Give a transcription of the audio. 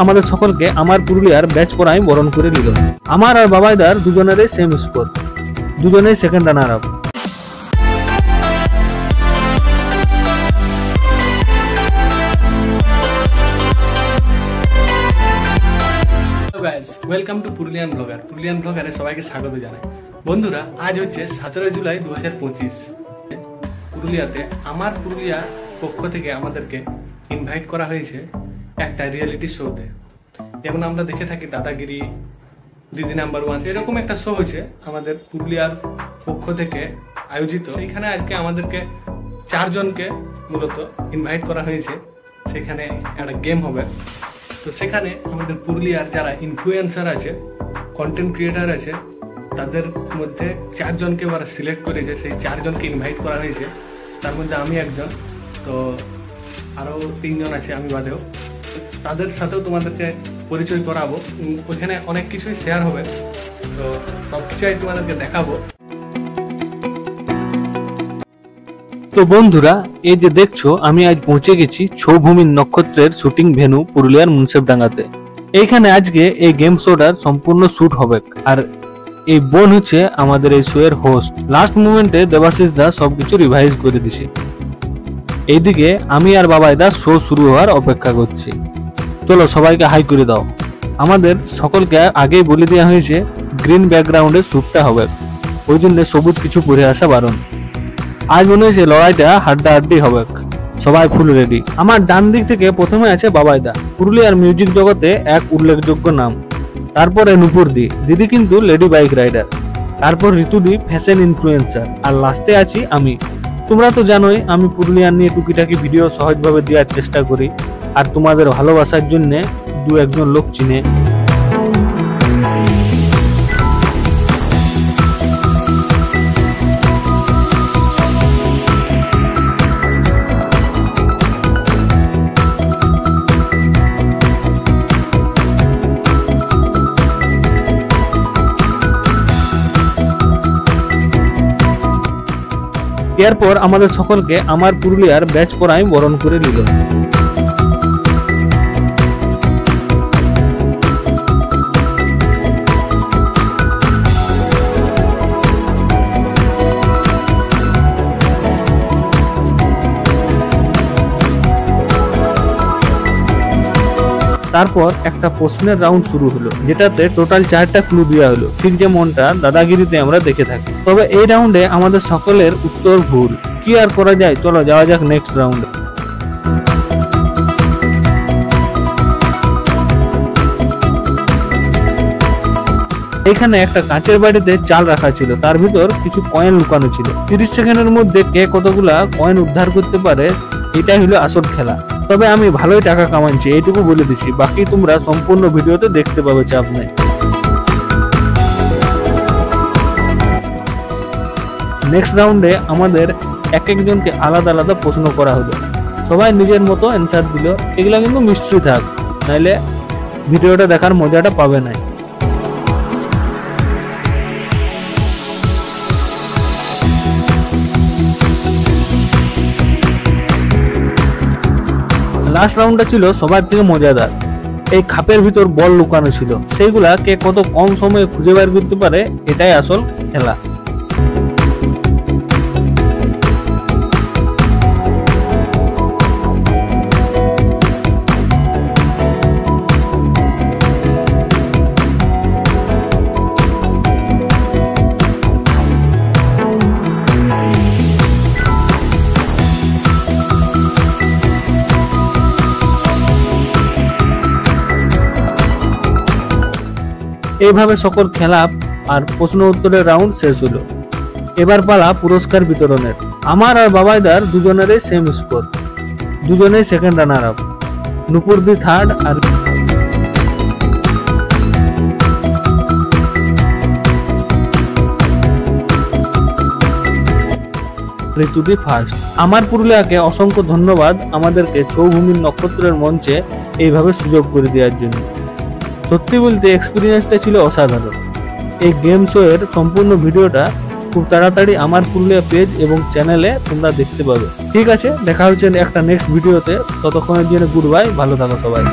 আমাদের সকলকে আমার পুরুলিয়ার ব্যাচ পড়াই বরণ করে নিল। আমার আর বাবাইদার দুজনেরই সেম স্কোর, দুজনেই second runner up. Welcome to Purulian blogger. Purulian ব্লগারে সবাইকে স্বাগত জানাই। বন্ধুরা, আজ হচ্ছে 17 জুলাই 2025। পুরুলিয়াতে আমার পুরুলিয়া পক্ষ থেকে আমাদেরকে ইনভাইট করা হয়েছে একটা রিয়েলিটি শোতে। যেমন আমরা দেখে থাকি দাদাগিরি, দিদি নাম্বার ওয়ান, এরকম একটা শো হচ্ছে আমাদের পুরুলিয়ার পক্ষ থেকে আয়োজিত। সেইখানে আজকে আমাদেরকে 4 জনকে মূলত ইনভাইট করা হয়েছে। সেখানে একটা গেম হবে। তো সেখানে আমাদের পুরুলিয়ার যারা ইনফ্লুয়েন্সার আছে, কন্টেন্ট ক্রিয়েটার আছে, তাদের মধ্যে 4 জনকে ওরা সিলেক্ট করেছে। সেই 4 জনকে ইনভাইট করা হয়েছে। তার মধ্যে আমি একজন, তো আরও 3 জন আছে আমি বাদেও। তাদের সাথেও তোমাদেরকে পরিচয় করাবো। ওইখানে অনেক কিছুই শেয়ার হবে, তো সব কিছুই তোমাদেরকে দেখাবো। তো বন্ধুরা, এই যে দেখছো, আমি আজ পৌঁছে গেছি ছৌভূমির নক্ষত্রের শুটিং ভেন্যু পুরুলিয়ার মুন্সেফডাঙ্গাতে। এইখানে আজকে এই গেম শোটার সম্পূর্ণ শুট হবে। আর এই বোন হচ্ছে আমাদের এই শো এর হোস্ট। লাস্ট মোমেন্টে দেবাশিস দা সবকিছু রিভাইজ করে দিছে। এইদিকে আমি আর বাবাইদা শো শুরু হওয়ার অপেক্ষা করছি। চলো সবাইকে হাই করে দাও। আমাদের সকলকে আগেই বলে দেওয়া হয়েছে গ্রিন ব্যাকগ্রাউন্ডে শুটটা হবে, ওই জন্য সবুজ কিছু পরে আসা বারণ। আজ মনে হয়েছে লড়াইটা হাড্ডাহাড্ডি হবে। সবাই ফুল রেডি। আমার ডান দিক থেকে প্রথমে আছে বাবাইদা, পুরুলিয়ার মিউজিক জগতে এক উল্লেখযোগ্য নাম। তারপরে নুপুরদি, দিদি কিন্তু লেডি বাইক রাইডার। তারপর ঋতুদি, ফ্যাশন ইনফ্লুয়েন্সার। আর লাস্টে আছি আমি। তোমরা তো জানোই আমি পুরুলিয়ার নিয়ে টুকিটাকি ভিডিও সহজভাবে দেওয়ার চেষ্টা করি, আর তোমাদের ভালোবাসার জন্য 2-1 জন লোক চিনে। এরপর আমাদের সকলকে আমার পুরুলিয়ার ব্যাচ পড়াই বরণ করে নিল। তারপর একটা প্রশ্নের রাউন্ড শুরু হলো, যেটাতে টোটাল 4টা ক্লু দেওয়া হলো, ঠিক যেমনটা দাদাগিরিতে আমরা দেখে থাকি। তবে এই রাউন্ডে আমাদের সকলের উত্তর ভুল। কি আর করা যায়, চলো যাওয়া যাক নেক্সট রাউন্ডে। এখানে একটা কাঁচের বাড়িতে চাল রাখা ছিল, তার ভিতর কিছু কয়েন লুকানো ছিল। 30 সেকেন্ডের মধ্যে কে কতগুলা কয়েন উদ্ধার করতে পারে, এটাই হলো আসল খেলা। তবে আমি ভালোই টাকা কামাচ্ছি, এইটুকু বলে দিচ্ছি। বাকি তোমরা সম্পূর্ণ ভিডিওতে দেখতে পাবে, চাপ নেই। নেক্সট রাউন্ডে আমাদের এক একজনকে আলাদা আলাদা প্রশ্ন করা হলো। সবাই নিজের মতো অ্যান্সার দিল। এগুলা কিন্তু মিস্ট্রি থাক, নাইলে ভিডিওটা দেখার মজাটা পাবে না। লাস্ট রাউন্ডটা ছিল সবার থেকে মজাদার। এই খাপের ভিতর বল লুকানো ছিল, সেইগুলা কে কত কম সময়ে খুঁজে বের করতে পারে, এটাই আসল খেলা। এইভাবে সকল খেলা আর প্রশ্ন উত্তরের রাউন্ড শেষ হলো। এবার পালা পুরস্কার বিতরণের। আমার আর বাবাইদার দুজনেরই সেম স্কোর, দুজনেই সেকেন্ড রানার আপ। নুপুরদি থার্ড আর ঋতুদি ফার্স্ট। আমার পুরুলিয়াকে অসংখ্য ধন্যবাদ আমাদেরকে ছৌভূমির নক্ষত্রের মঞ্চে এইভাবে সুযোগ করে দেওয়ার জন্য। সত্যি বলতে এক্সপিরিয়েন্সটা ছিল অসাধারণ। এই গেম শো এর সম্পূর্ণ ভিডিওটা খুব তাড়াতাড়ি আমার পুরুলিয়া পেজ এবং চ্যানেলে তোমরা দেখতে পাবে। ঠিক আছে, দেখা হচ্ছে একটা নেক্সট ভিডিওতে। ততক্ষণের জন্য গুড বাই, ভালো থাকো সবাই।